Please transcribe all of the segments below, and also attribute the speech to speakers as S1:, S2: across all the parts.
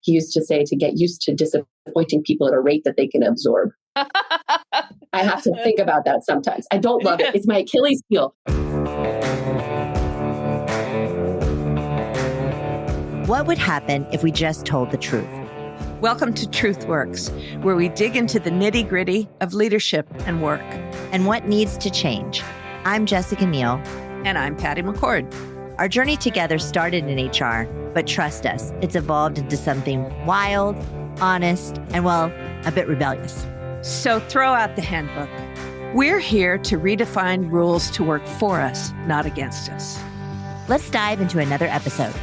S1: he used to say to get used to disappointing people at a rate that they can absorb. I have to think about that sometimes. I don't love it. It's my Achilles heel.
S2: What would happen if we just told the truth?
S3: Welcome to Truth Works, where we dig into the nitty-gritty of leadership and work.
S2: And what needs to change. I'm Jessica Neal.
S3: And I'm Patty McCord.
S2: Our journey together started in HR, but trust us, it's evolved into something wild, honest, and well, a bit rebellious.
S3: So throw out the handbook. We're here to redefine rules to work for us, not against us.
S2: Let's dive into another episode.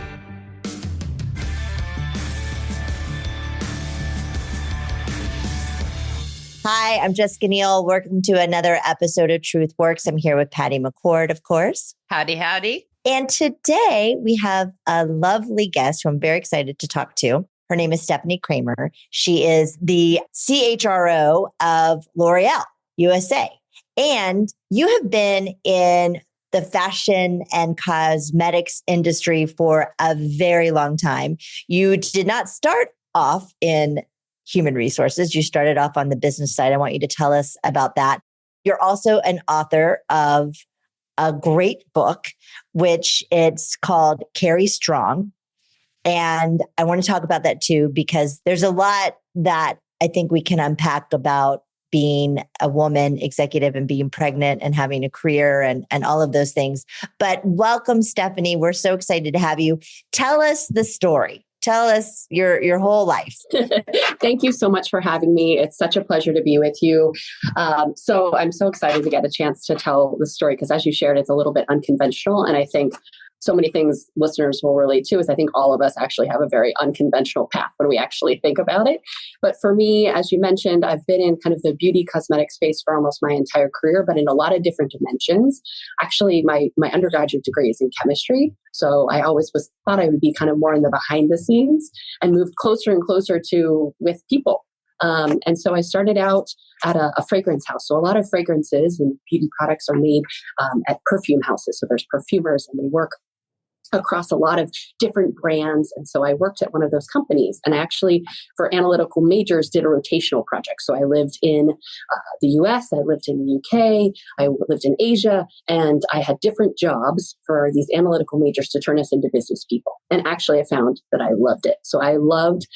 S2: Hi, I'm Jessica Neal. Welcome to another episode of Truth Works. I'm here with Patty McCord, of course.
S3: Howdy, howdy.
S2: And today we have a lovely guest who I'm very excited to talk to. Her name is Stephanie Kramer. She is the CHRO of L'Oreal USA. And you have been in the fashion and cosmetics industry for a very long time. You did not start off in human resources. You started off on the business side. I want you to tell us about that. You're also an author of a great book, which it's called Carry Strong. And I want to talk about that too, because there's a lot that I think we can unpack about being a woman executive and being pregnant and having a career and all of those things. But welcome, Stephanie. We're so excited to have you. Tell us the story. Tell us your whole life.
S1: Thank you so much for having me. It's such a pleasure to be with you. So I'm so excited to get a chance to tell the story because as you shared, it's a little bit unconventional. And I think so many things listeners will relate to is I think all of us actually have a very unconventional path when we actually think about it. But for me, as you mentioned, I've been in kind of the beauty cosmetic space for almost my entire career, but in a lot of different dimensions. Actually, my undergraduate degree is in chemistry. So I always thought I would be kind of more in the behind the scenes and moved closer and closer to with people. And so I started out at a fragrance house. So a lot of fragrances and beauty products are made at perfume houses. So there's perfumers and they work across a lot of different brands. And so I worked at one of those companies and I actually, for analytical majors, did a rotational project. So I lived in the US, I lived in the UK, I lived in Asia, and I had different jobs for these analytical majors to turn us into business people. And actually I found that I loved it. So I loved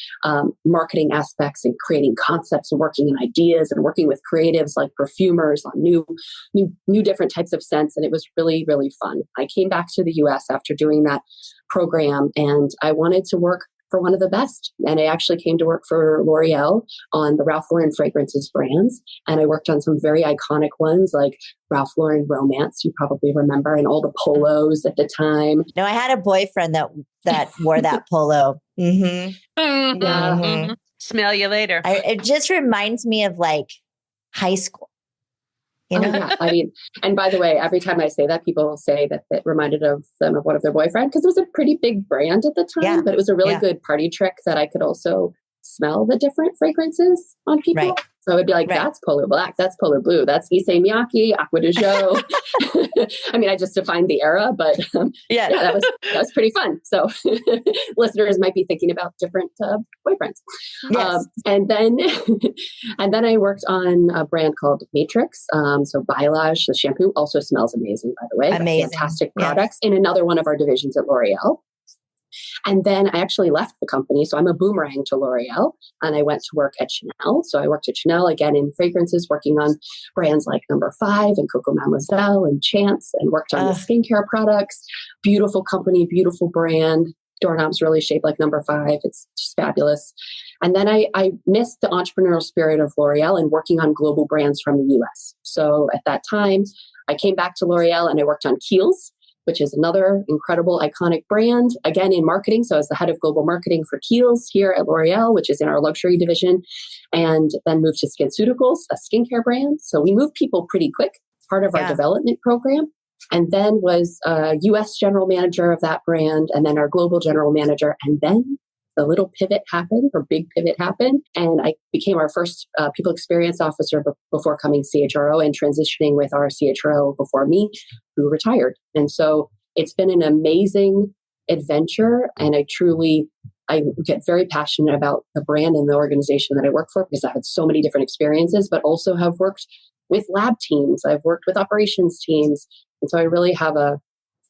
S1: marketing aspects and creating concepts and working in ideas and working with creatives like perfumers on new different types of scents. And it was really, really fun. I came back to the US after doing that program and I wanted to work for one of the best. And I actually came to work for L'Oreal on the Ralph Lauren fragrances brands. And I worked on some very iconic ones like Ralph Lauren Romance, you probably remember, and all the polos at the time.
S2: No, I had a boyfriend that wore that polo. Mm-hmm.
S3: Mm-hmm.
S1: Yeah.
S3: Mm-hmm. Smell you later.
S2: It just reminds me of like high school. You know?
S1: Oh, yeah. I mean, and by the way, every time I say that, people will say that it reminded them of one of their boyfriends because it was a pretty big brand at the time, but it was a really good party trick that I could also smell the different fragrances on people.
S2: Right.
S1: So it'd be like, that's polar black, that's polar blue, that's Issey Miyake, Aqua de Jo. I mean, I just defined the era, but that was pretty fun. So listeners might be thinking about different boyfriends.
S2: Yes.
S1: And then I worked on a brand called Matrix. So Biolage, the shampoo, also smells amazing, by the way.
S2: Amazing.
S1: Fantastic products in another one of our divisions at L'Oreal. And then I actually left the company. So I'm a boomerang to L'Oreal and I went to work at Chanel. So I worked at Chanel again in fragrances, working on brands like Number 5 and Coco Mademoiselle and Chance and worked on the skincare products. Beautiful company, beautiful brand. Doorknobs really shaped like Number 5. It's just fabulous. And then I missed the entrepreneurial spirit of L'Oreal and working on global brands from the US. So at that time, I came back to L'Oreal and I worked on Kiehl's, which is another incredible iconic brand, again, in marketing. So I was the head of global marketing for Kiehl's here at L'Oreal, which is in our luxury division, and then moved to SkinCeuticals, a skincare brand. So we moved people pretty quick, part of our development program, and then was US general manager of that brand, and then our global general manager. And then the little pivot happened, or big pivot happened, and I became our first people experience officer before coming CHRO and transitioning with our CHRO before me, who retired. And so it's been an amazing adventure, and I truly I get very passionate about the brand and the organization that I work for because I've had so many different experiences, but also have worked with lab teams. I've worked with operations teams. And so I really have a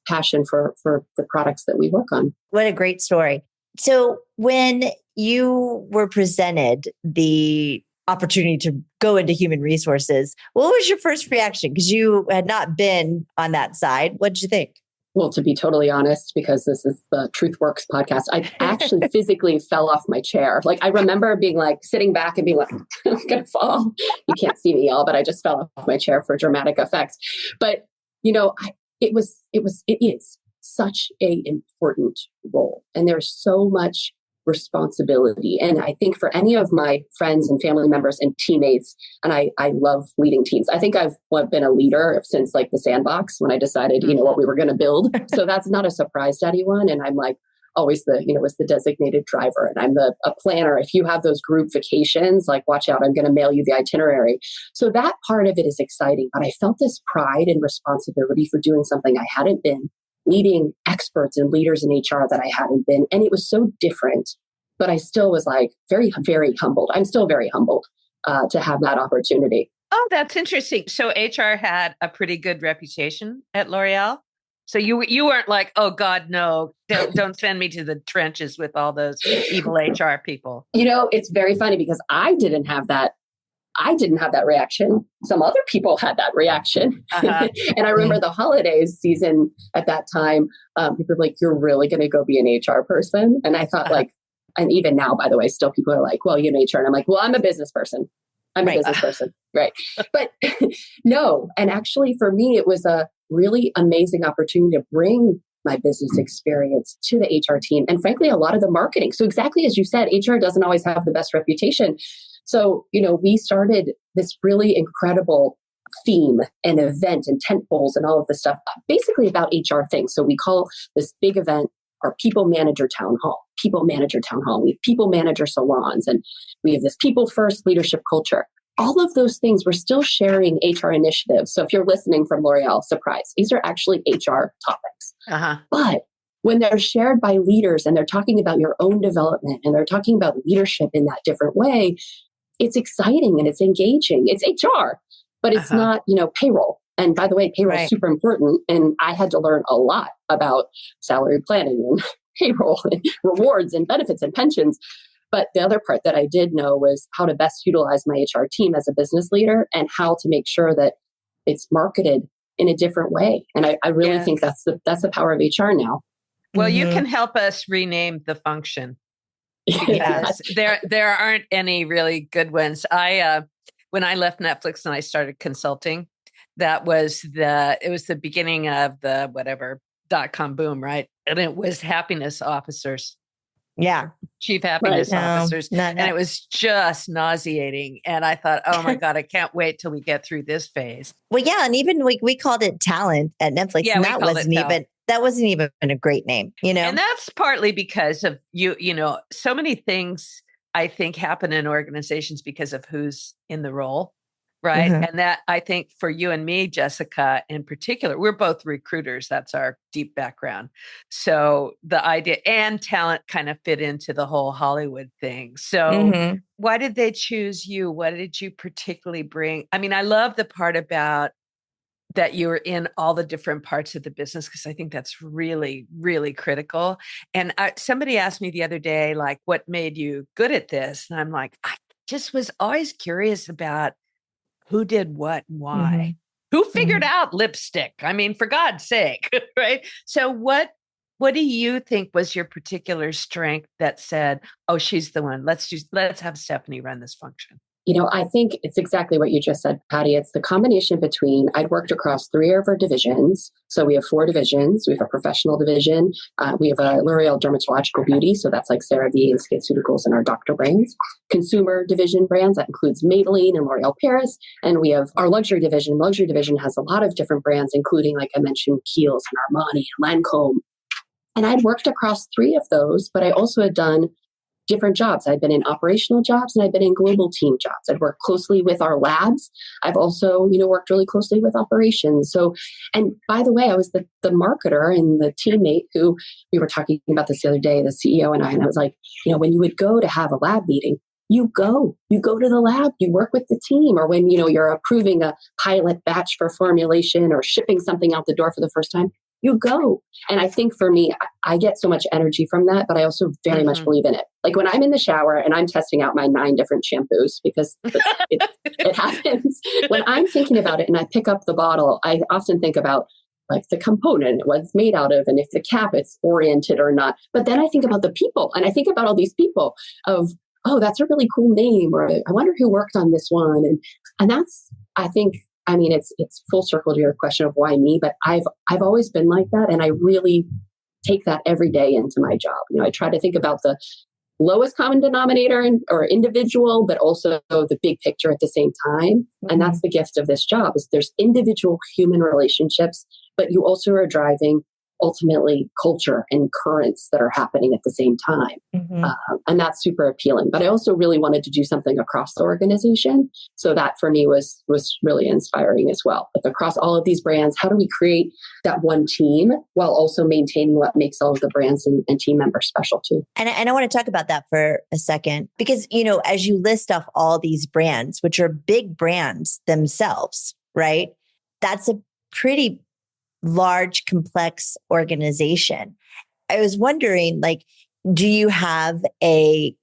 S1: passion for the products that we work on.
S2: What a great story. So when you were presented the opportunity to go into human resources, what was your first reaction? Because you had not been on that side. What did you think?
S1: Well, to be totally honest, because this is the Truth Works podcast, I actually physically fell off my chair. Like I remember being like sitting back and being like, I'm going to fall. You can't see me, y'all, but I just fell off my chair for dramatic effect. But, it is such an important role. And there's so much responsibility. And I think for any of my friends and family members and teammates, and I love leading teams. I think I've been a leader since like the sandbox when I decided, what we were going to build. So that's not a surprise to anyone. And I'm like always was the designated driver. And I'm a planner. If you have those group vacations, like watch out, I'm going to mail you the itinerary. So that part of it is exciting. But I felt this pride and responsibility for doing something I hadn't been, leading experts and leaders in HR that I hadn't been. And it was so different, but I still was like very, very humbled. I'm still very humbled to have that opportunity.
S3: Oh, that's interesting. So HR had a pretty good reputation at L'Oreal. So you weren't like, oh God, no, don't send me to the trenches with all those evil HR people.
S1: It's very funny because I didn't have that reaction. Some other people had that reaction. Uh-huh. And I remember the holidays season at that time, people were like, you're really going to go be an HR person? And I thought and even now, by the way, still people are like, well, HR. And I'm like, well, I'm a business person. I'm a business person. Right. But no. And actually for me, it was a really amazing opportunity to bring my business experience to the HR team. And frankly, a lot of the marketing. So exactly as you said, HR doesn't always have the best reputation. So, we started this really incredible theme and event and tent poles and all of this stuff, basically about HR things. So we call this big event our People Manager Town Hall. We have People Manager Salons, and we have this people first leadership culture. All of those things, we're still sharing HR initiatives. So if you're listening from L'Oreal, surprise, these are actually HR topics. Uh-huh. But when they're shared by leaders and they're talking about your own development and they're talking about leadership in that different way, it's exciting and it's engaging. It's HR, but it's not, payroll. And by the way, payroll is super important. And I had to learn a lot about salary planning and payroll and rewards and benefits and pensions. But the other part that I did know was how to best utilize my HR team as a business leader and how to make sure that it's marketed in a different way. And I really think that's the power of HR now.
S3: Well, you can help us rename the function. Yes. There aren't any really good ones. When I left Netflix and I started consulting, it was the beginning of the .com boom, right? And it was happiness officers.
S2: Yeah.
S3: Chief happiness officers. And it was just nauseating. And I thought, oh my God, I can't wait till we get through this phase.
S2: Well, yeah. And even we called it talent at Netflix.
S3: Yeah,
S2: and that wasn't even a great name, And
S3: that's partly because of so many things I think happen in organizations because of who's in the role. Right. Mm-hmm. And that I think for you and me, Jessica, in particular, we're both recruiters. That's our deep background. So the idea and talent kind of fit into the whole Hollywood thing. So why did they choose you? What did you particularly bring? I mean, I love the part about that you're in all the different parts of the business, because I think that's really, really critical. And somebody asked me the other day, like, what made you good at this? And I'm like, I just was always curious about who did what, why, who figured out lipstick? I mean, for God's sake, right? So what do you think was your particular strength that said, oh, she's the one, let's have Stephanie run this function?
S1: I think it's exactly what you just said, Patty. It's the combination between, I'd worked across 3 of our divisions. So we have 4 divisions. We have a professional division. We have a L'Oreal Dermatological Beauty. So that's like CeraVe and SkinCeuticals and our doctor brands. Consumer division brands, that includes Maybelline and L'Oreal Paris. And we have our luxury division. Luxury division has a lot of different brands, including, like I mentioned, Kiehl's and Armani and Lancome. And I'd worked across 3 of those, but I also had done different jobs. I've been in operational jobs and I've been in global team jobs. I've worked closely with our labs. I've also, worked really closely with operations. So, and by the way, I was the marketer and the teammate who, we were talking about this the other day, the CEO and I was like, when you would go to have a lab meeting, you go to the lab, you work with the team, or when, you're approving a pilot batch for formulation or shipping something out the door for the first time, you go. And I think for me, I get so much energy from that, but I also very much believe in it. Like when I'm in the shower and I'm testing out my 9 different shampoos, because it happens. When I'm thinking about it and I pick up the bottle, I often think about like the component, what it's made out of, and if the cap is oriented or not. But then I think about the people, and I think about all these people of, oh, that's a really cool name, or I wonder who worked on this one. And that's, I think, it's full circle to your question of why me, but I've always been like that. And I really take that every day into my job. I try to think about the lowest common denominator or individual, but also the big picture at the same time. And that's the gift of this job is there's individual human relationships, but you also are driving ultimately culture and currents that are happening at the same time. And that's super appealing. But I also really wanted to do something across the organization. So that for me was really inspiring as well. But across all of these brands, how do we create that one team while also maintaining what makes all of the brands and team members special too?
S2: And I want to talk about that for a second, because, as you list off all these brands, which are big brands themselves, right? That's a pretty large, complex organization. I was wondering, do you have a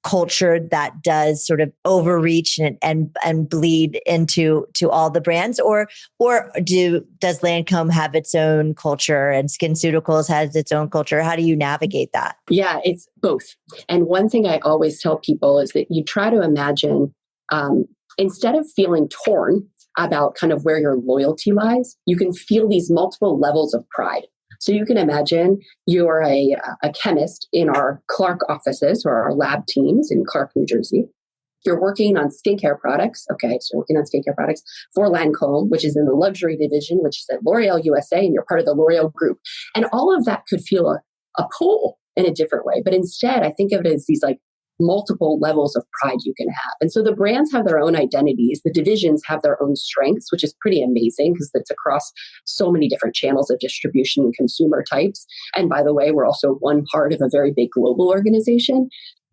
S2: culture that does sort of overreach and bleed into all the brands, or does Lancome have its own culture and SkinCeuticals has its own culture? How do you navigate that?
S1: Yeah, it's both. And one thing I always tell people is that you try to imagine, instead of feeling torn about kind of where your loyalty lies, you can feel these multiple levels of pride. So you can imagine you're a chemist in our Clark offices or our lab teams in Clark, New Jersey. You're working on skincare products. Okay, so working on skincare products for Lancome, which is in the luxury division, which is at L'Oreal USA, and you're part of the L'Oreal group. And all of that could feel a pull in a different way. But instead, I think of it as these multiple levels of pride you can have. And so the brands have their own identities. The divisions have their own strengths, which is pretty amazing because it's across so many different channels of distribution and consumer types. And by the way, we're also one part of a very big global organization.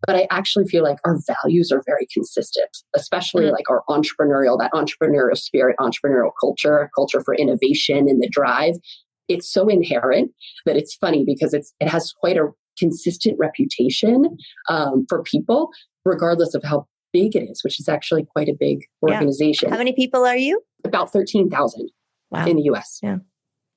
S1: But I actually feel like our values are very consistent, especially like our that entrepreneurial spirit, entrepreneurial culture, culture for innovation and the drive. It's so inherent that it's funny because it has quite a consistent reputation for people, regardless of how big it is, which is actually quite a big organization.
S2: How many people are you?
S1: About 13,000 in the US.
S2: Yeah,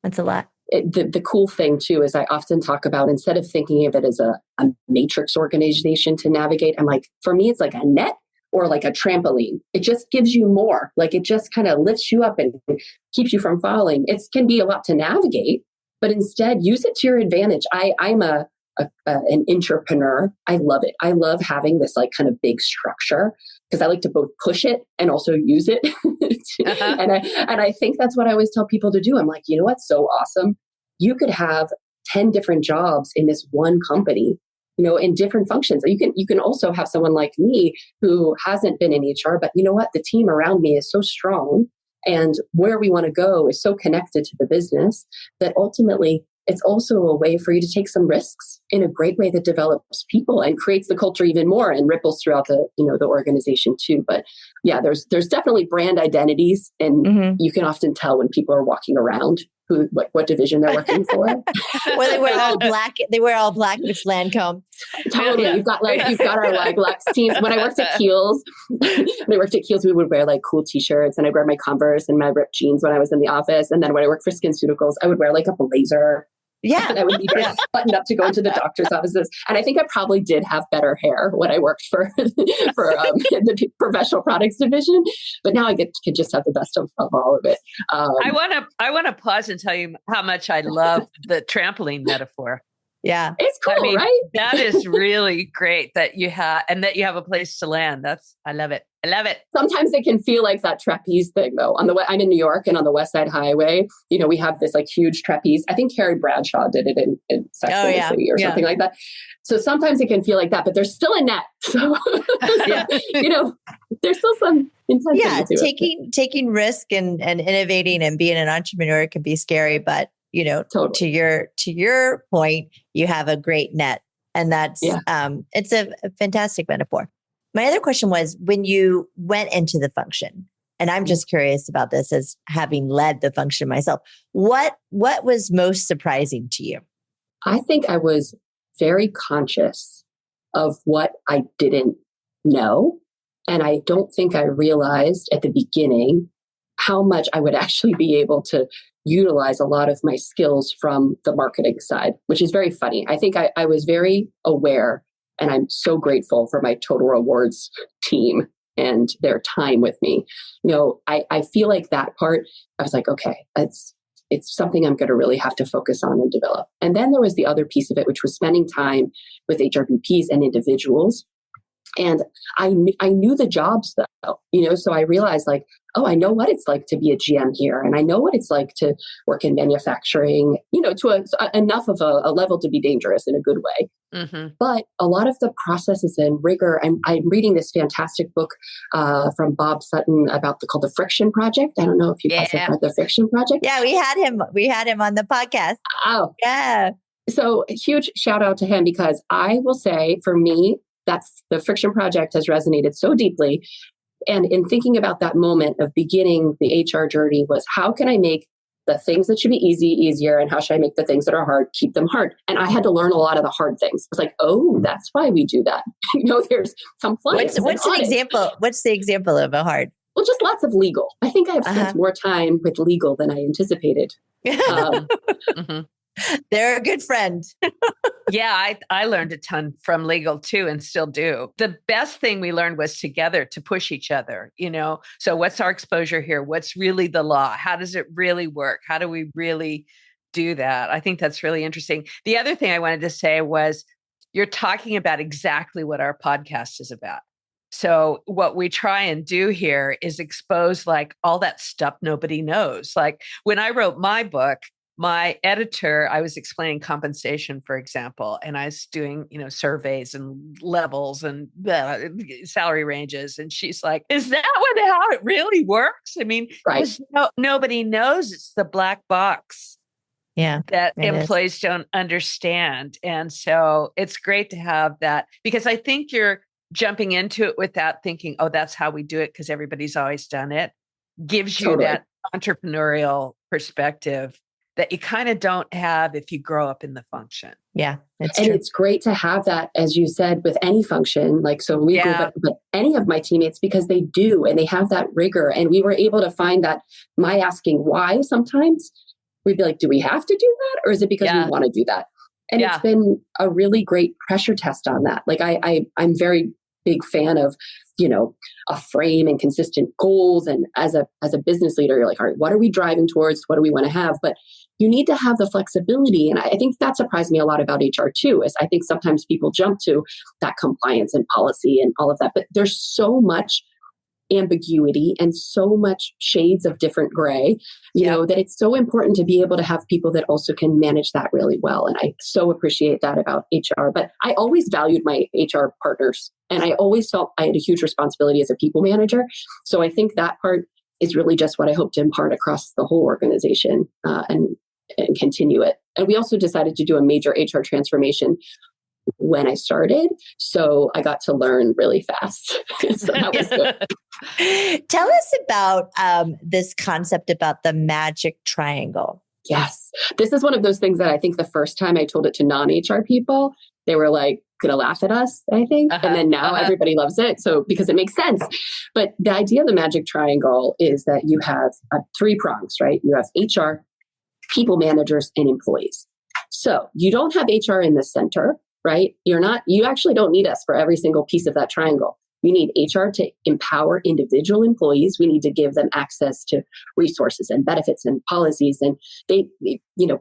S2: that's a lot.
S1: The cool thing too is I often talk about, instead of thinking of it as a matrix organization to navigate, I'm like, for me, it's like a net or like a trampoline. It just gives you more. It just kind of lifts you up and keeps you from falling. It can be a lot to navigate, but instead use it to your advantage. I'm an entrepreneur. I love it. I love having this kind of big structure because I like to both push it and also use it. And I think that's what I always tell people to do. I'm like, you know what's so awesome? You could have 10 different jobs in this one company, in different functions. You can also have someone like me who hasn't been in HR, but you know what? The team around me is so strong and where we want to go is so connected to the business that ultimately it's also a way for you to take some risks in a great way that develops people and creates the culture even more and ripples throughout the organization too. But yeah, there's definitely brand identities, and you can often tell when people are walking around what division they're working for.
S2: Well, they wear all black. They wear all black with Lancome.
S1: Totally. Yeah. You've got our Lux teams. When I worked at Kiehl's, we would wear cool t-shirts, and I'd wear my Converse and my ripped jeans when I was in the office. And then when I worked for SkinCeuticals, I would wear a blazer.
S2: Yeah.
S1: And I would be buttoned up to go into the doctor's offices. And I think I probably did have better hair when I worked for the professional products division. But now I could just have the best of all of it.
S3: I want to pause and tell you how much I love the trampoline metaphor.
S2: Yeah.
S1: It's cool, right?
S3: That is really great that you have, and that you have a place to land. I love it. I love it.
S1: Sometimes it can feel like that trapeze thing, though. I'm in New York, and on the West Side Highway, we have this like huge trapeze. I think Carrie Bradshaw did it in Sex and the City or something like that. So sometimes it can feel like that, but there's still a net. So, there's still some intensity to it.
S2: Taking risk and innovating and being an entrepreneur can be scary, but totally. to your point, you have a great net, and that's it's a fantastic metaphor. My other question was, when you went into the function, and I'm just curious about this as having led the function myself, what was most surprising to you?
S1: I think I was very conscious of what I didn't know. And I don't think I realized at the beginning how much I would actually be able to utilize a lot of my skills from the marketing side, which is very funny. I think I was very aware, and I'm so grateful for my Total Rewards team and their time with me. I feel like that part, I was like, okay, it's something I'm going to really have to focus on and develop. And then there was the other piece of it, which was spending time with HRBPs and individuals. And I knew the jobs though, so I realized like, oh, I know what it's like to be a GM here. And I know what it's like to work in manufacturing, to enough of a level to be dangerous in a good way. Mm-hmm. But a lot of the processes and rigor, I'm reading this fantastic book from Bob Sutton called The Friction Project. I don't know if you guys have read The Friction Project.
S2: Yeah, we had him on the podcast.
S1: Oh,
S2: yeah.
S1: So a huge shout out to him, because I will say for me, that's the Friction Project has resonated so deeply. And in thinking about that moment of beginning the HR journey was, how can I make the things that should be easy, easier? And how should I make the things that are hard, keep them hard? And I had to learn a lot of the hard things. It's like, oh, that's why we do that. There's compliance.
S2: What's an example? What's the example of a hard?
S1: Well, just lots of legal. I think I have spent more time with legal than I anticipated.
S3: Mm-hmm.
S2: They're a good friend.
S3: Yeah, I learned a ton from legal too, and still do. The best thing we learned was together to push each other, So what's our exposure here? What's really the law? How does it really work? How do we really do that? I think that's really interesting. The other thing I wanted to say was, you're talking about exactly what our podcast is about. So what we try and do here is expose like all that stuff nobody knows. Like when I wrote my book, my editor, I was explaining compensation, for example, and I was doing, surveys and levels and salary ranges. And she's like, is that how it really works? I mean, right. Nobody knows. It's the black box that employees don't understand. And so it's great to have that, because I think you're jumping into it without thinking, oh, that's how we do it because everybody's always done it. Gives you that entrepreneurial perspective that you kind of don't have if you grow up in the function.
S2: Yeah, that's
S1: true.
S2: And
S1: it's great to have that, as you said, with any function, like so legal, but any of my teammates, because they do, and they have that rigor. And we were able to find that my asking why sometimes, we'd be like, do we have to do that? Or is it because we want to do that? And it's been a really great pressure test on that. Like I'm very big fan of, a frame and consistent goals. And as a business leader, you're like, all right, what are we driving towards? What do we want to have? But you need to have the flexibility. And I think that surprised me a lot about HR too, is I think sometimes people jump to that compliance and policy and all of that, but there's so much ambiguity and so much shades of different gray, that it's so important to be able to have people that also can manage that really well. And I so appreciate that about HR. But I always valued my HR partners, and I always felt I had a huge responsibility as a people manager. So I think that part is really just what I hope to impart across the whole organization and continue it. And we also decided to do a major HR transformation when I started. So I got to learn really fast. So that was good.
S2: Tell us about this concept about the magic triangle.
S1: Yes. This is one of those things that I think the first time I told it to non-HR people, they were like, going to laugh at us, I think. And then now everybody loves it. So because it makes sense. But the idea of the magic triangle is that you have 3 prongs, right? You have HR, people managers, and employees. So you don't have HR in the center, right? You actually don't need us for every single piece of that triangle. We need HR to empower individual employees. We need to give them access to resources and benefits and policies and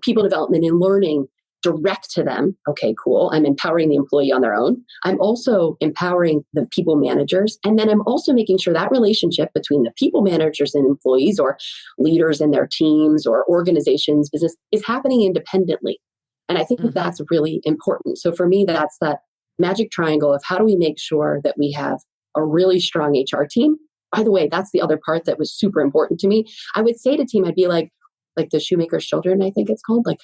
S1: people development and learning direct to them. Okay, cool. I'm empowering the employee on their own. I'm also empowering the people managers. And then I'm also making sure that relationship between the people managers and employees, or leaders in their teams or organizations, business, is happening independently. And I think that's really important. So for me, that's that magic triangle of how do we make sure that we have a really strong HR team. By the way, that's the other part that was super important to me. I would say to team, I'd be like the shoemaker's children, I think it's called, like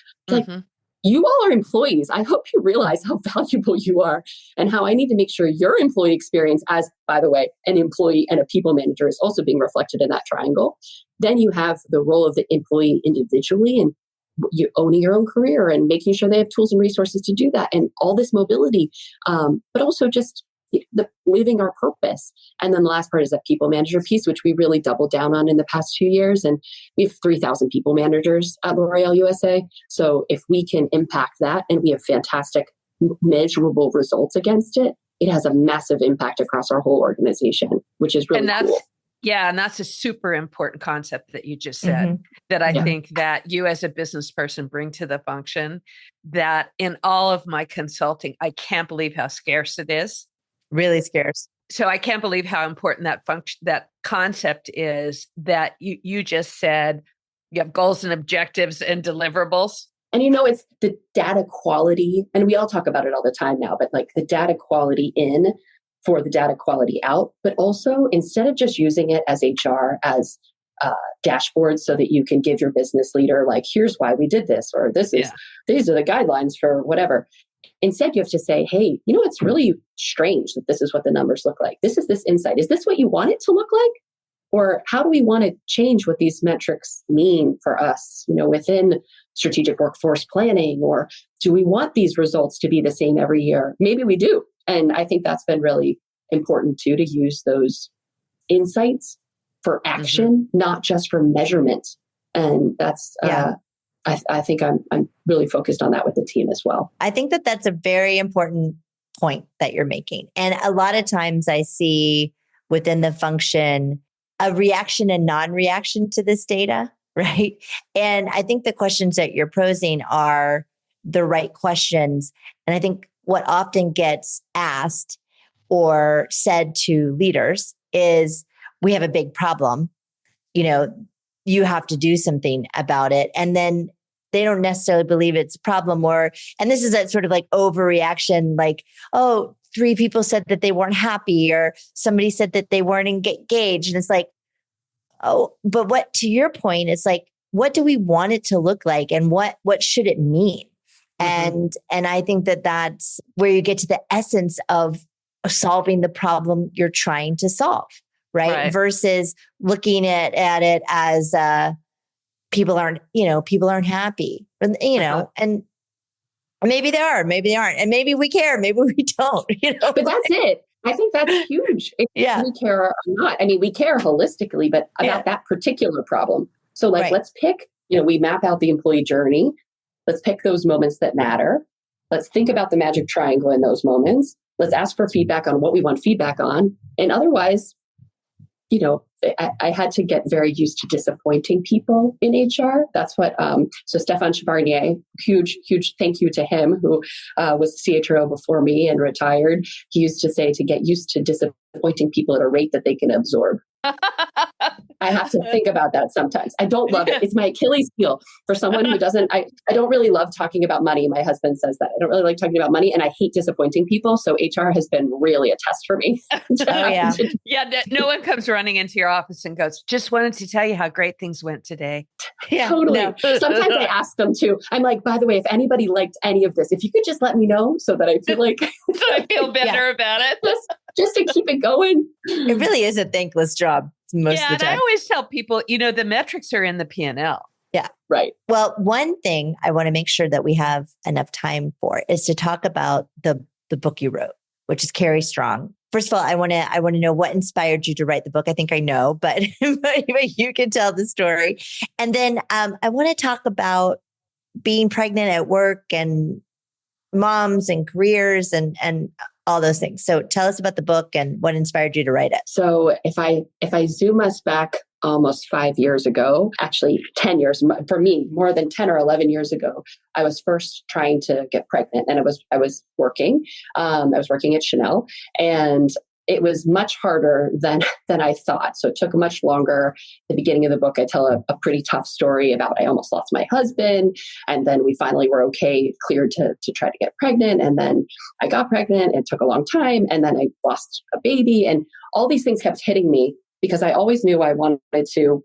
S1: you all are employees. I hope you realize how valuable you are and how I need to make sure your employee experience as, by the way, an employee and a people manager is also being reflected in that triangle. Then you have the role of the employee individually and you owning your own career and making sure they have tools and resources to do that and all this mobility, but also just the living our purpose. And then the last part is that people manager piece, which we really doubled down on in the past 2 years. And we have 3,000 people managers at L'Oreal USA. So if we can impact that and we have fantastic measurable results against it, it has a massive impact across our whole organization, which is really cool.
S3: Yeah. And that's a super important concept that you just said that I think that you as a business person bring to the function, that in all of my consulting, I can't believe how scarce it is.
S2: Really scarce.
S3: So I can't believe how important that function, that concept is, that you just said you have goals and objectives and deliverables.
S1: And it's the data quality, and we all talk about it all the time now, but like the data quality in for the data quality out, but also instead of just using it as HR, as dashboards so that you can give your business leader, like, here's why we did this, or these are the guidelines for whatever. Instead, you have to say, hey, it's really strange that this is what the numbers look like. This is this insight. Is this what you want it to look like? Or how do we want to change what these metrics mean for us, within strategic workforce planning? Or do we want these results to be the same every year? Maybe we do. And I think that's been really important too, to use those insights for action, not just for measurement. And that's, I think I'm really focused on that with the team as well.
S2: I think that that's a very important point that you're making. And a lot of times I see within the function a reaction and non-reaction to this data, right? And I think the questions that you're posing are the right questions. And I think what often gets asked or said to leaders is, we have a big problem. You have to do something about it. And then they don't necessarily believe it's a problem, and this is that sort of like overreaction, like, oh, 3 people said that they weren't happy, or somebody said that they weren't engaged. And it's like, oh, but what, to your point, it's like, what do we want it to look like? And what should it mean? And I think that that's where you get to the essence of solving the problem you're trying to solve. Right. Versus looking at it as people aren't happy, and maybe they are, maybe they aren't, and maybe we care, maybe we don't.
S1: But that's it. I think that's huge. If we care or not. I mean, we care holistically, but about that particular problem. So, let's pick. We map out the employee journey. Let's pick those moments that matter. Let's think about the magic triangle in those moments. Let's ask for feedback on what we want feedback on, and otherwise, I had to get very used to disappointing people in HR. That's what, so Stefan Chavarnier, huge thank you to him, who was CHRO before me and retired. He used to say to get used to disappointing people at a rate that they can absorb. I have to think about that sometimes. I don't love it. It's my Achilles heel. For someone who doesn't, I don't really love talking about money. My husband says that. I don't really like talking about money, and I hate disappointing people. So HR has been really a test for me.
S3: No one comes running into your office and goes, just wanted to tell you how great things went today.
S1: Yeah, totally. No. Sometimes I ask them to. I'm like, by the way, if anybody liked any of this, if you could just let me know so that I feel like
S3: so I feel better about it.
S1: Just to keep it going.
S2: It really is a thankless job most of the time.
S3: And I always tell people, the metrics are in the P&L.
S2: Yeah.
S1: Right.
S2: Well, one thing I want to make sure that we have enough time for is to talk about the book you wrote, which is Carry Strong. First of all, I want to know what inspired you to write the book. I think I know, but you can tell the story. And then I want to talk about being pregnant at work and moms and careers and all those things. So tell us about the book and what inspired you to write it.
S1: So if I zoom us back almost 5 years ago, actually 10 years for me, more than 10 or 11 years ago, I was first trying to get pregnant, and I was working. I was working at Chanel, and it was much harder than I thought. So it took much longer. At the beginning of the book, I tell a pretty tough story about I almost lost my husband, and then we finally were cleared to try to get pregnant, and then I got pregnant. It took a long time, and then I lost a baby, and all these things kept hitting me because I always knew I wanted to.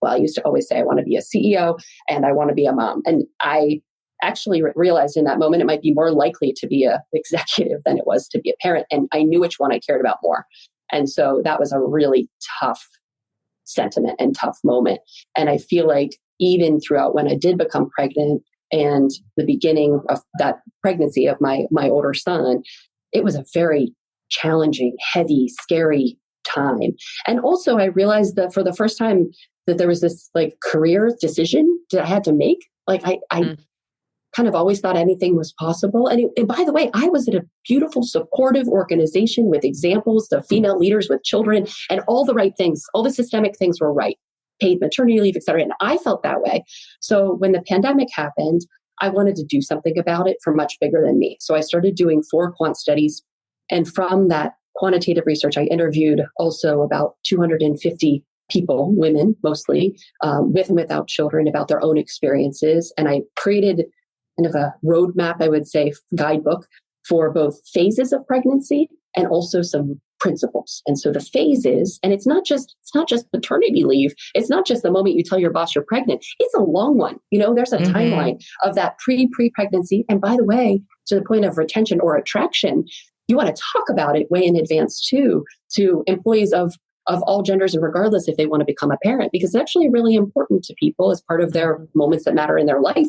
S1: Well, I used to always say I want to be a CEO and I want to be a mom, and I actually realized in that moment it might be more likely to be an executive than it was to be a parent. And I knew which one I cared about more. And so that was a really tough sentiment and tough moment. And I feel like even throughout when I did become pregnant and the beginning of that pregnancy of my older son, it was a very challenging, heavy, scary time. And also I realized that for the first time that there was this like career decision that I had to make. Like I kind of always thought anything was possible. And by the way, I was at a beautiful, supportive organization with examples of female leaders with children, and all the right things, all the systemic things were right, paid maternity leave, et cetera. And I felt that way. So when the pandemic happened, I wanted to do something about it for much bigger than me. So I started doing 4 quant studies. And from that quantitative research, I interviewed also about 250 people, women mostly, with and without children, about their own experiences. And I created kind of a roadmap, I would say, guidebook for both phases of pregnancy and also some principles. And so the phases, and it's not just paternity leave. It's not just the moment you tell your boss you're pregnant. It's a long one. You know, there's a timeline of that pre-pregnancy. And by the way, to the point of retention or attraction, you want to talk about it way in advance too, to employees of all genders and regardless if they want to become a parent, because it's actually really important to people as part of their moments that matter in their life,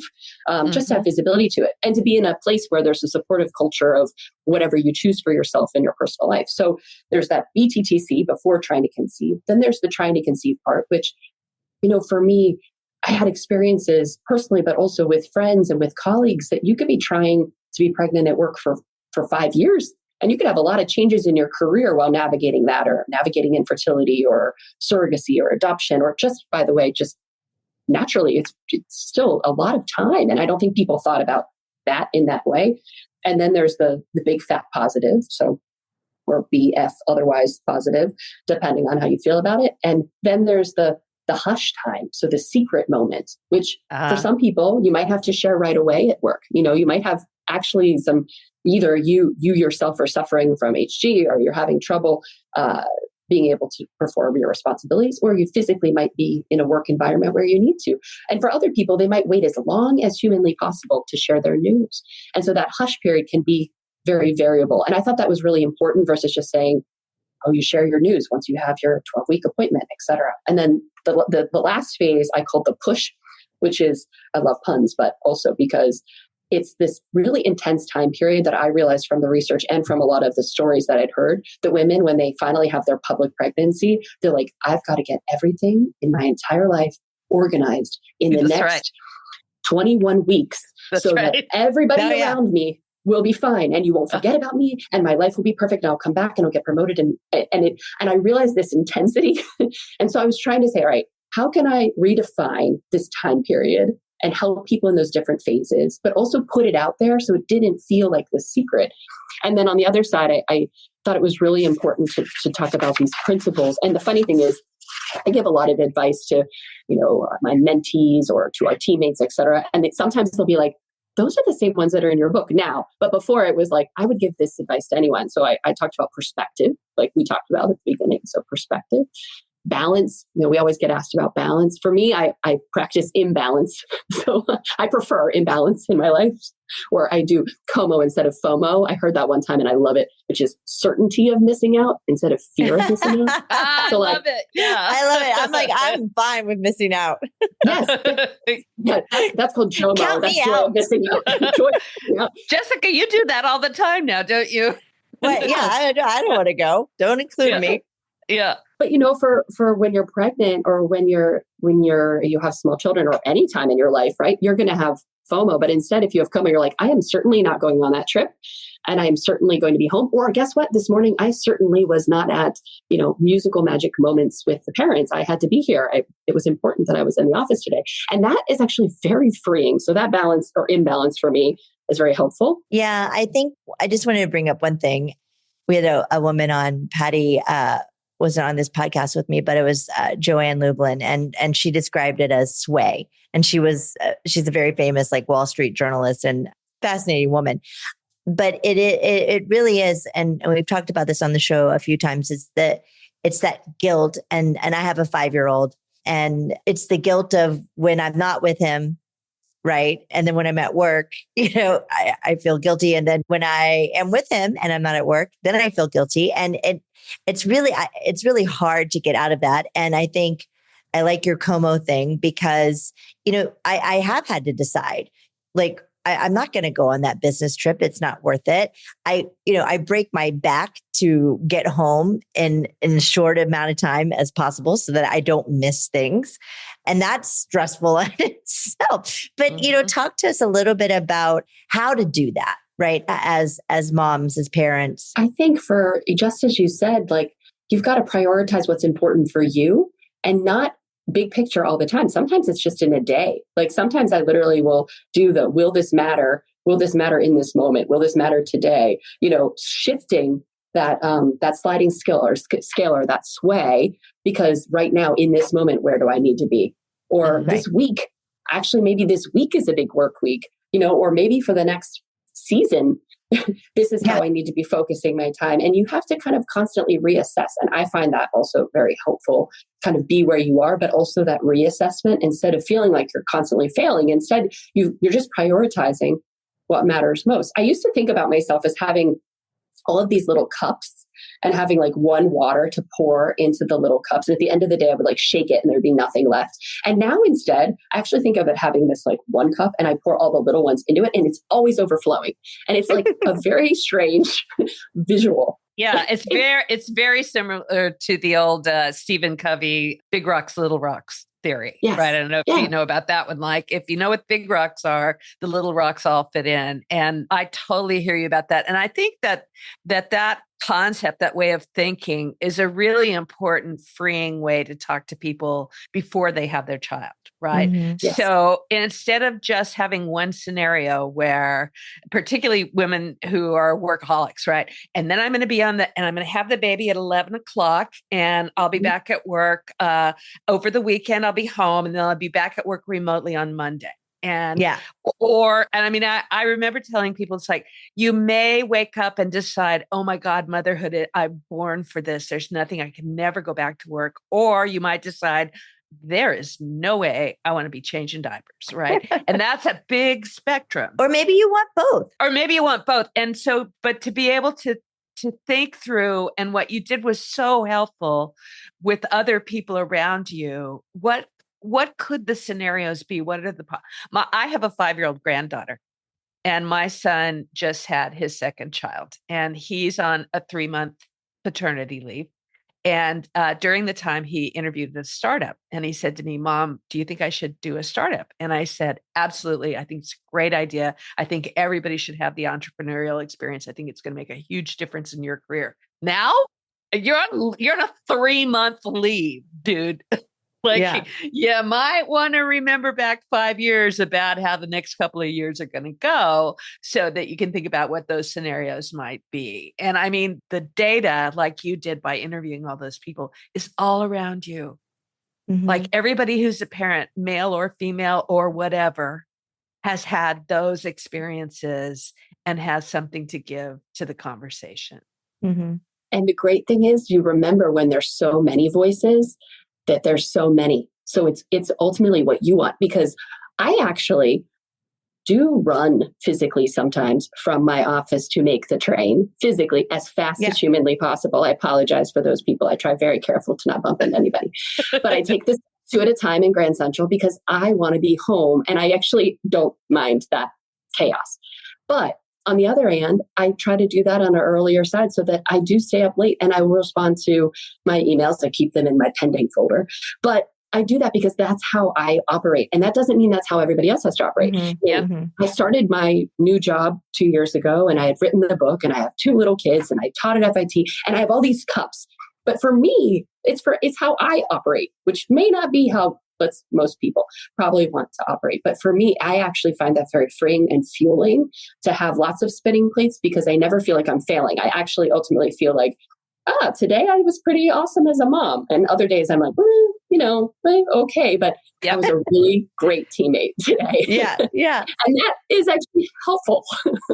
S1: just to have visibility to it and to be in a place where there's a supportive culture of whatever you choose for yourself in your personal life. So there's that BTTC, before trying to conceive. Then there's the trying to conceive part, which, you know, for me, I had experiences personally, but also with friends and with colleagues that you could be trying to be pregnant at work for 5 years. And you could have a lot of changes in your career while navigating that, or navigating infertility or surrogacy or adoption, or just, by the way, just naturally, it's still a lot of time. And I don't think people thought about that in that way. And then there's the big fat positive. So, or BF, otherwise positive, depending on how you feel about it. And then there's the hush time. So the secret moment, which for some people, you might have to share right away at work. You know, you might have actually either you yourself are suffering from HG, or you're having trouble being able to perform your responsibilities, or you physically might be in a work environment where you need to. And for other people, they might wait as long as humanly possible to share their news. And so that hush period can be very variable. And I thought that was really important versus just saying, oh, you share your news once you have your 12-week appointment, et cetera. And then the last phase I called the push, which is, I love puns, but also because it's this really intense time period that I realized from the research and from a lot of the stories that I'd heard, that women, when they finally have their public pregnancy, they're like, I've got to get everything in my entire life organized in the next 21 weeks that everybody around me will be fine, and you won't forget about me, and my life will be perfect, and I'll come back and I'll get promoted. And I realized this intensity. And so I was trying to say, all right, how can I redefine this time period and help people in those different phases, but also put it out there so it didn't feel like the secret. And then on the other side, I thought it was really important to talk about these principles. And the funny thing is, I give a lot of advice to, you know, my mentees or to our teammates, et cetera. And sometimes they'll be like, those are the same ones that are in your book now. But before, it was like, I would give this advice to anyone. So I talked about perspective, like we talked about at the beginning. So perspective. Balance, you know, we always get asked about balance. For me, I practice imbalance. So I prefer imbalance in my life, where I do COMO instead of FOMO. I heard that one time and I love it, which is certainty of missing out instead of fear of missing out.
S3: So I love it. Yeah.
S2: I love it. I'm like, I'm fine with missing out.
S1: Yes. Yeah, that's called JOMO.
S2: Count
S1: that's
S2: me
S1: joy
S2: out.
S1: of missing out. Joy, yeah.
S3: Jessica, you do that all the time now, don't you?
S2: Well, yeah, I don't want to go. Don't include me.
S3: Yeah.
S1: But you know, for when you're pregnant, or when you have small children, or any time in your life, right? You're going to have FOMO. But instead, if you have FOMO, you're like, I am certainly not going on that trip. And I am certainly going to be home. Or guess what? This morning, I certainly was not at, musical magic moments with the parents. I had to be here. It was important that I was in the office today. And that is actually very freeing. So that balance or imbalance for me is very helpful.
S2: Yeah, I think I just wanted to bring up one thing. We had a woman on, Patty, wasn't on this podcast with me, but it was Joanne Lublin, and she described it as sway. And she's a very famous like Wall Street journalist and fascinating woman. But it really is, and we've talked about this on the show a few times. It's that guilt, and I have a 5-year-old, and it's the guilt of when I'm not with him. Right. And then when I'm at work, I feel guilty. And then when I am with him and I'm not at work, then I feel guilty. And it's really hard to get out of that. And I think I like your Como thing because, I have had to decide, like, I'm not going to go on that business trip. It's not worth it. I break my back to get home in a short amount of time as possible so that I don't miss things. And that's stressful in itself. But, talk to us a little bit about how to do that, right? As moms, as parents.
S1: I think for just as you said, like, you've got to prioritize what's important for you and not big picture all the time. Sometimes it's just in a day. Like sometimes I literally will do will this matter? Will this matter in this moment? Will this matter today? Shifting that sliding scalar, that sway, because right now in this moment, where do I need to be? Or this week, actually, maybe this week is a big work week, or maybe for the next season, this is how I need to be focusing my time. And you have to kind of constantly reassess. And I find that also very helpful, kind of be where you are, but also that reassessment instead of feeling like you're constantly failing. Instead, you're just prioritizing what matters most. I used to think about myself as having all of these little cups and having like one water to pour into the little cups. And at the end of the day, I would like shake it and there'd be nothing left. And now instead, I actually think of it having this like one cup and I pour all the little ones into it and it's always overflowing. And it's like a very strange visual.
S3: Yeah, it's very similar to the old Stephen Covey, Big Rocks, Little Rocks theory, right? I don't know if you know about that one. Like, if you know what big rocks are, the little rocks all fit in. And I totally hear you about that. And I think that concept, that way of thinking, is a really important, freeing way to talk to people before they have their child, right?
S2: Mm-hmm.
S1: Yes.
S3: So instead of just having one scenario where, particularly women who are workaholics, right? And then I'm going to be and I'm going to have the baby at 11 o'clock and I'll be back at work over the weekend. I'll be home and then I'll be back at work remotely on Monday. And I remember telling people, it's like, you may wake up and decide, oh my God, motherhood, I'm born for this. There's nothing, I can never go back to work. Or you might decide, there is no way I want to be changing diapers, right? And that's a big spectrum.
S2: Or maybe you want both. And so, but to be able to think through, and what you did was so helpful with other people around you. What could the scenarios be? What are I have a 5-year-old granddaughter, and my son just had his second child, and he's on a 3-month paternity leave. And during the time, he interviewed a startup, and he said to me, Mom, do you think I should do a startup? And I said, absolutely. I think it's a great idea. I think everybody should have the entrepreneurial experience. I think it's going to make a huge difference in your career. Now you're on a 3-month leave, dude. You might want to remember back 5 years about how the next couple of years are going to go so that you can think about what those scenarios might be. And I mean, the data, like you did by interviewing all those people, is all around you. Mm-hmm. Like everybody who's a parent, male or female or whatever, has had those experiences and has something to give to the conversation. Mm-hmm.
S1: And the great thing is, you remember when there's so many voices, that there's so many. So it's ultimately what you want, because I actually do run physically sometimes from my office to make the train physically as fast as humanly possible. I apologize for those people. I try very careful to not bump into anybody, but I take this 2 at a time in Grand Central because I want to be home and I actually don't mind that chaos. But on the other hand, I try to do that on an earlier side so that I do stay up late and I will respond to my emails. I keep them in my pending folder. But I do that because that's how I operate. And that doesn't mean that's how everybody else has to operate. I started my new job 2 years ago, and I had written the book, and I have 2 little kids, and I taught at FIT, and I have all these cups. But for me, it's how I operate, which may not be how most people probably want to operate. But for me, I actually find that very freeing and fueling to have lots of spinning plates, because I never feel like I'm failing. I actually ultimately feel like, today I was pretty awesome as a mom. And other days I'm like, okay, but I was a really great teammate today.
S2: Yeah.
S1: And that is actually helpful.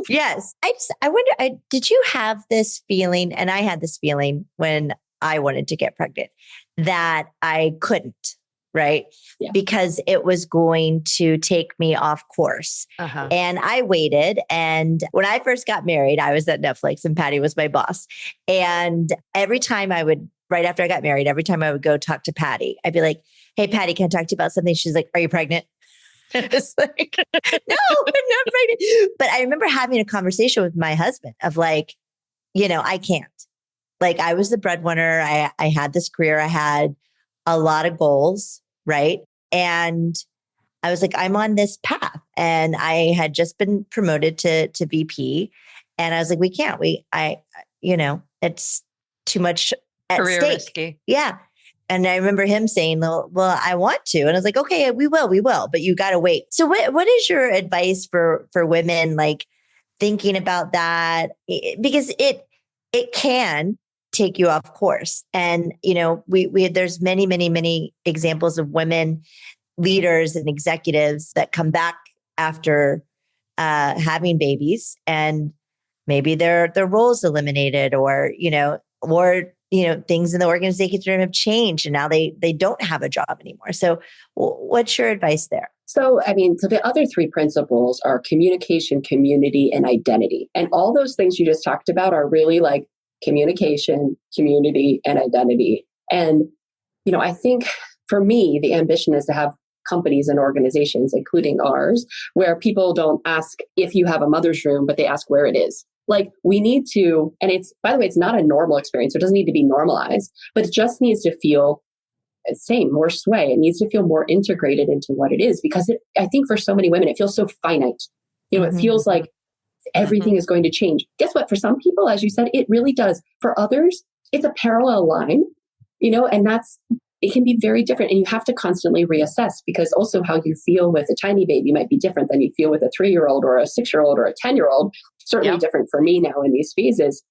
S2: Yes. I wonder, did you have this feeling, and I had this feeling when I wanted to get pregnant, that I couldn't, right?
S1: Yeah.
S2: Because it was going to take me off course. And I waited. And when I first got married, I was at Netflix and Patty was my boss. And every time right after I got married, every time I would go talk to Patty, I'd be like, hey, Patty, can I talk to you about something? She's like, are you pregnant? It's like, no, I'm not pregnant. But I remember having a conversation with my husband of like, I can't. Like, I was the breadwinner. I had this career. I had a lot of goals, right? And I was like, I'm on this path. And I had just been promoted to VP. And I was like, we can't. It's too much at
S3: career
S2: stake.
S3: risky.
S2: Yeah. And I remember him saying, well, I want to. And I was like, okay, we will, but you got to wait. So what is your advice for women, like thinking about that? Because it can take you off course. And, there's many examples of women leaders and executives that come back after having babies, and maybe their roles eliminated, or things in the organization have changed, and now they don't have a job anymore. So what's your advice there?
S1: So the other 3 principles are communication, community, and identity. And all those things you just talked about are really like communication, community, and identity. And, I think for me, the ambition is to have companies and organizations, including ours, where people don't ask if you have a mother's room, but they ask where it is. Like, we need to, and by the way, it's not a normal experience. It doesn't need to be normalized, but it just needs to feel more sway. It needs to feel more integrated into what it is, because I think for so many women, it feels so finite. It feels like everything is going to change. Guess what? For some people, as you said, it really does. For others, it's a parallel line, and it can be very different. And you have to constantly reassess, because also how you feel with a tiny baby might be different than you feel with a 3-year-old or a 6-year-old or a 10-year-old. Certainly different for me now in these phases.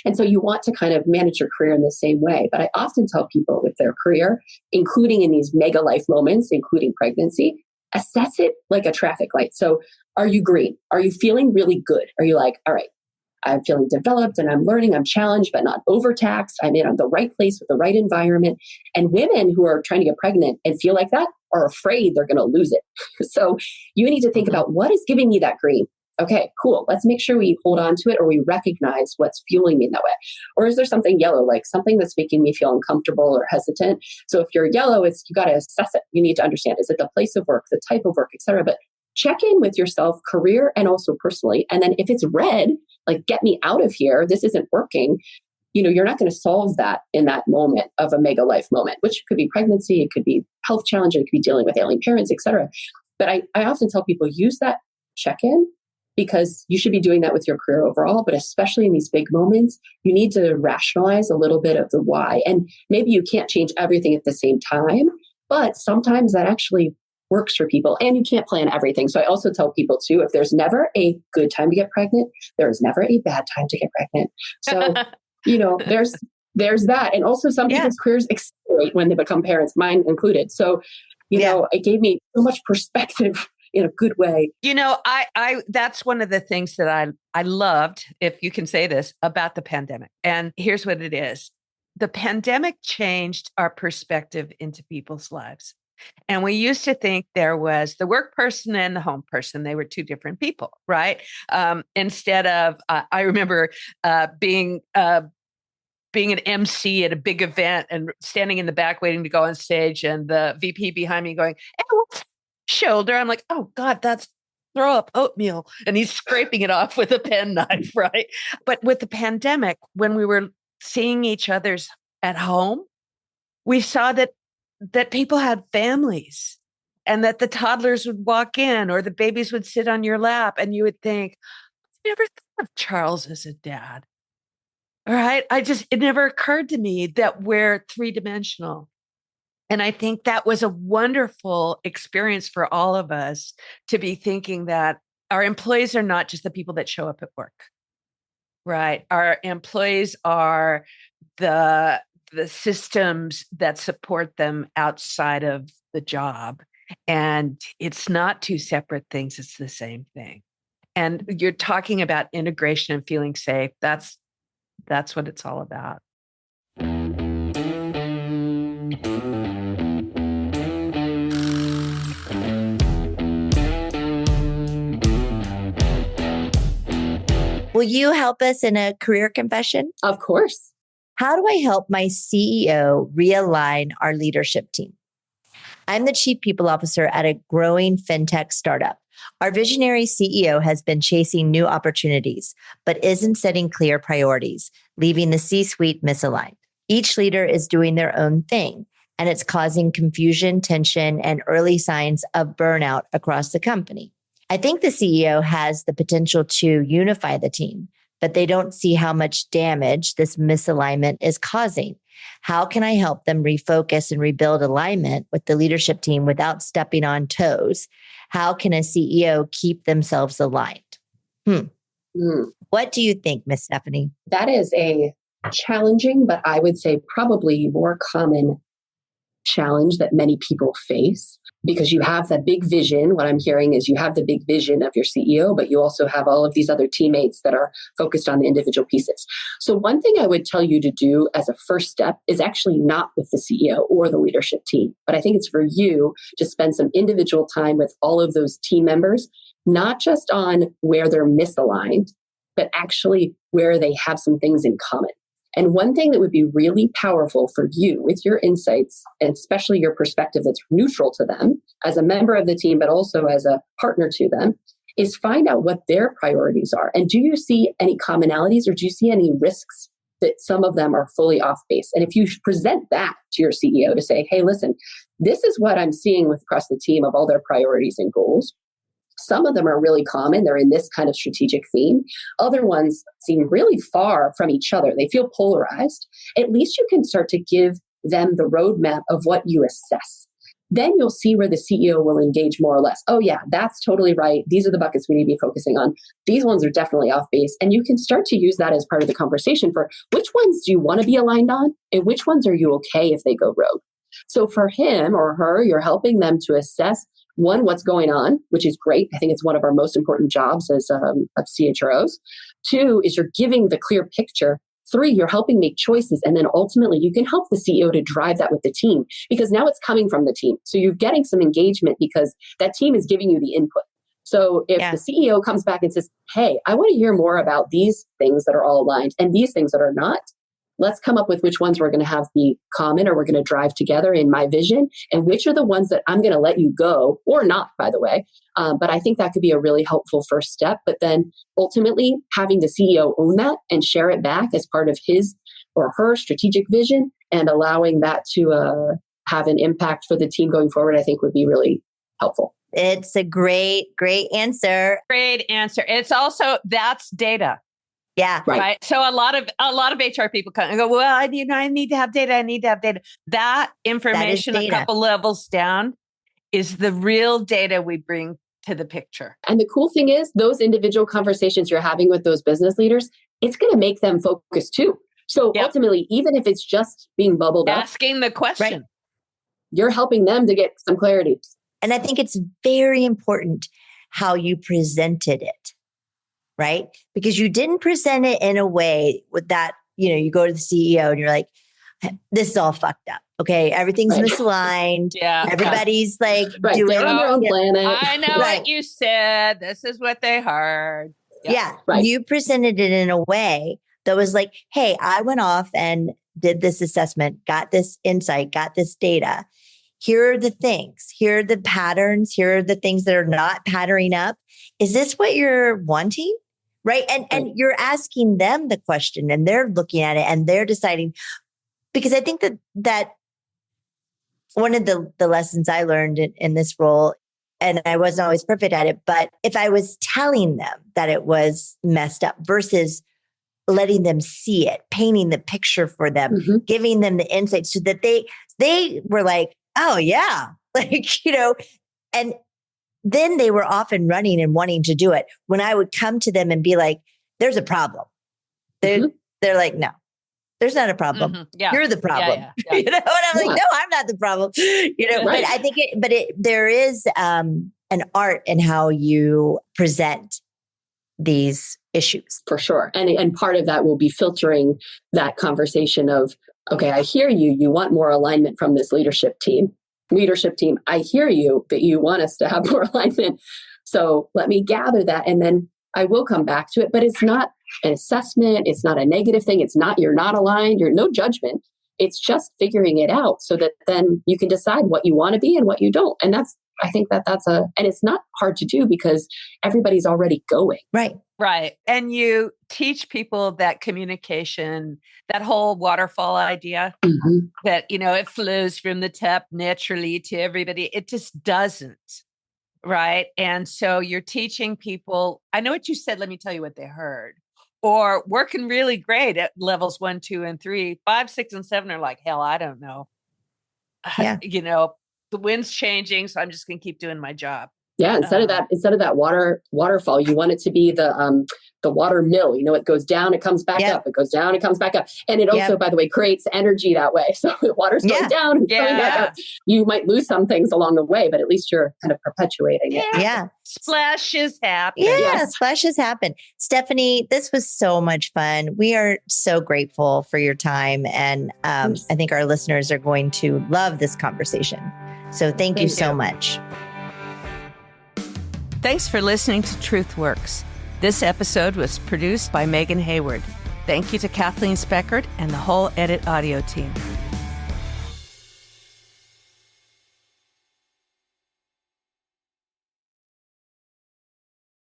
S1: And so you want to kind of manage your career in the same way. But I often tell people with their career, including in these mega life moments, including pregnancy, assess it like a traffic light. So are you green? Are you feeling really good? Are you like, all right, I'm feeling developed and I'm learning, I'm challenged, but not overtaxed. I'm in the right place with the right environment. And women who are trying to get pregnant and feel like that are afraid they're going to lose it. So you need to think about, what is giving me that green? Okay, cool. Let's make sure we hold on to it, or we recognize what's fueling me in that way. Or is there something yellow, like something that's making me feel uncomfortable or hesitant? So if you're yellow, you got to assess it. You need to understand, is it the place of work, the type of work, etc. But check in with yourself, career and also personally. And then if it's red, like, get me out of here, this isn't working. You're not going to solve that in that moment of a mega life moment, which could be pregnancy, it could be health challenge, it could be dealing with ailing parents, etc. But I often tell people, use that check-in, because you should be doing that with your career overall, but especially in these big moments, you need to rationalize a little bit of the why. And maybe you can't change everything at the same time, but sometimes that actually works for people, and you can't plan everything. So I also tell people too, if there's never a good time to get pregnant, there is never a bad time to get pregnant. So, there's that. And also some people's careers accelerate when they become parents, mine included. So, it gave me so much perspective in a good way.
S3: I that's one of the things that I loved, if you can say this, about the pandemic. And here's what it is. The pandemic changed our perspective into people's lives. And we used to think there was the work person and the home person. They were 2 different people, right? Instead of, I remember being an MC at a big event and standing in the back waiting to go on stage, and the VP behind me going, "Hey, what's shoulder?" I'm like, "Oh God, that's throw up oatmeal." And he's scraping it off with a penknife, right? But with the pandemic, when we were seeing each other's at home, we saw that that people had families and that the toddlers would walk in or the babies would sit on your lap and you would think, I never thought of Charles as a dad. All right. It never occurred to me that we're three-dimensional. And I think that was a wonderful experience for all of us to be thinking that our employees are not just the people that show up at work, right? Our employees are the systems that support them outside of the job. And it's not two separate things. It's the same thing. And you're talking about integration and feeling safe. That's what it's all about.
S2: Will you help us in a career confession?
S1: Of course.
S2: How do I help my CEO realign our leadership team? I'm the chief people officer at a growing fintech startup. Our visionary CEO has been chasing new opportunities, but isn't setting clear priorities, leaving the C-suite misaligned. Each leader is doing their own thing, and it's causing confusion, tension, and early signs of burnout across the company. I think the CEO has the potential to unify the team, but they don't see how much damage this misalignment is causing. How can I help them refocus and rebuild alignment with the leadership team without stepping on toes? How can a CEO keep themselves aligned? What do you think, Miss Stephanie?
S1: That is a challenging, but I would say probably more common challenge that many people face, because you have that big vision. What I'm hearing is you have the big vision of your CEO, but you also have all of these other teammates that are focused on the individual pieces. So one thing I would tell you to do as a first step is actually not with the CEO or the leadership team, but I think it's for you to spend some individual time with all of those team members, not just on where they're misaligned, but actually where they have some things in common. And one thing that would be really powerful for you with your insights, and especially your perspective that's neutral to them as a member of the team, but also as a partner to them, is find out what their priorities are. And do you see any commonalities, or do you see any risks that some of them are fully off base? And if you present that to your CEO to say, hey, listen, this is what I'm seeing with across the team of all their priorities and goals. Some of them are really common. They're in this kind of strategic theme. Other ones seem really far from each other. They feel polarized. At least you can start to give them the roadmap of what you assess. Then you'll see where the CEO will engage more or less. Oh yeah, that's totally right. These are the buckets we need to be focusing on. These ones are definitely off base. And you can start to use that as part of the conversation for which ones do you want to be aligned on and which ones are you okay if they go rogue. So for him or her, you're helping them to assess, one, what's going on, which is great. I think it's one of our most important jobs as CHROs. Two, is you're giving the clear picture. Three, you're helping make choices. And then ultimately, you can help the CEO to drive that with the team, because now it's coming from the team. So you're getting some engagement because that team is giving you the input. So if the CEO comes back and says, hey, I want to hear more about these things that are all aligned and these things that are not, let's come up with which ones we're going to have be common or we're going to drive together in my vision, and which are the ones that I'm going to let you go or not, by the way. But I think that could be a really helpful first step. But then ultimately having the CEO own that and share it back as part of his or her strategic vision and allowing that to have an impact for the team going forward, I think would be really helpful.
S2: It's a great answer.
S3: Great answer. It's also, that's data.
S2: Yeah.
S3: Right. So a lot of HR people come and go, well, I need to have data. I need to have data. That information a couple levels down is the real data we bring to the picture.
S1: And the cool thing is those individual conversations you're having with those business leaders, it's going to make them focus too. So ultimately, even if it's just being bubbled up,
S3: asking the question,
S1: you're helping them to get some clarity.
S2: And I think it's very important how you presented it. Right? Because you didn't present it in a way with that, you go to the CEO and you're like, this is all fucked up. Okay. Everything's misaligned.
S3: Yeah.
S2: Everybody's like
S1: doing
S2: their
S1: own planet.
S3: I know what you said. This is what they heard.
S2: Yeah. You presented it in a way that was like, hey, I went off and did this assessment, got this insight, got this data. Here are the things. Here are the patterns. Here are the things that are not patterning up. Is this what you're wanting? Right. And you're asking them the question and they're looking at it and they're deciding, because I think that one of the lessons I learned in this role, and I wasn't always perfect at it, but if I was telling them that it was messed up versus letting them see it, painting the picture for them, giving them the insight so that they were like, oh yeah, like, and then they were often running and wanting to do it. When I would come to them and be like, there's a problem. They're like, no, there's not a problem. Yeah. You're the problem. Yeah. And I'm like, no, I'm not the problem. Right. But I think there is an art in how you present these issues.
S1: For sure. And part of that will be filtering that conversation of, okay, I hear you. You want more alignment from this leadership team. I hear you that you want us to have more alignment. So let me gather that. And then I will come back to it, but it's not an assessment. It's not a negative thing. It's not, you're not aligned. You're no judgment. It's just figuring it out so that then you can decide what you want to be and what you don't. And I think that's and it's not hard to do because everybody's already going.
S2: Right.
S3: Right. And you teach people that communication, that whole waterfall idea that, it flows from the top naturally to everybody. It just doesn't. Right. And so you're teaching people, I know what you said, let me tell you what they heard. Or working really great at levels 1, 2, and 3, 5, 6, and 7 are like, hell, I don't know.
S2: Yeah.
S3: The wind's changing, so I'm just going to keep doing my job.
S1: Yeah. Instead of that waterfall, you want it to be the water mill. It goes down, it comes back up. It goes down, it comes back up. And it also, by the way, creates energy that way. So the water's going down and coming back up. You might lose some things along the way, but at least you're kind of perpetuating it.
S2: Yeah.
S3: Splashes happen.
S2: Yeah, splashes happen. Stephanie, this was so much fun. We are so grateful for your time. And I think our listeners are going to love this conversation. So thank you so much.
S3: Thanks for listening to Truth Works. This episode was produced by Megan Hayward. Thank you to Kathleen Speckert and the whole Edit Audio team.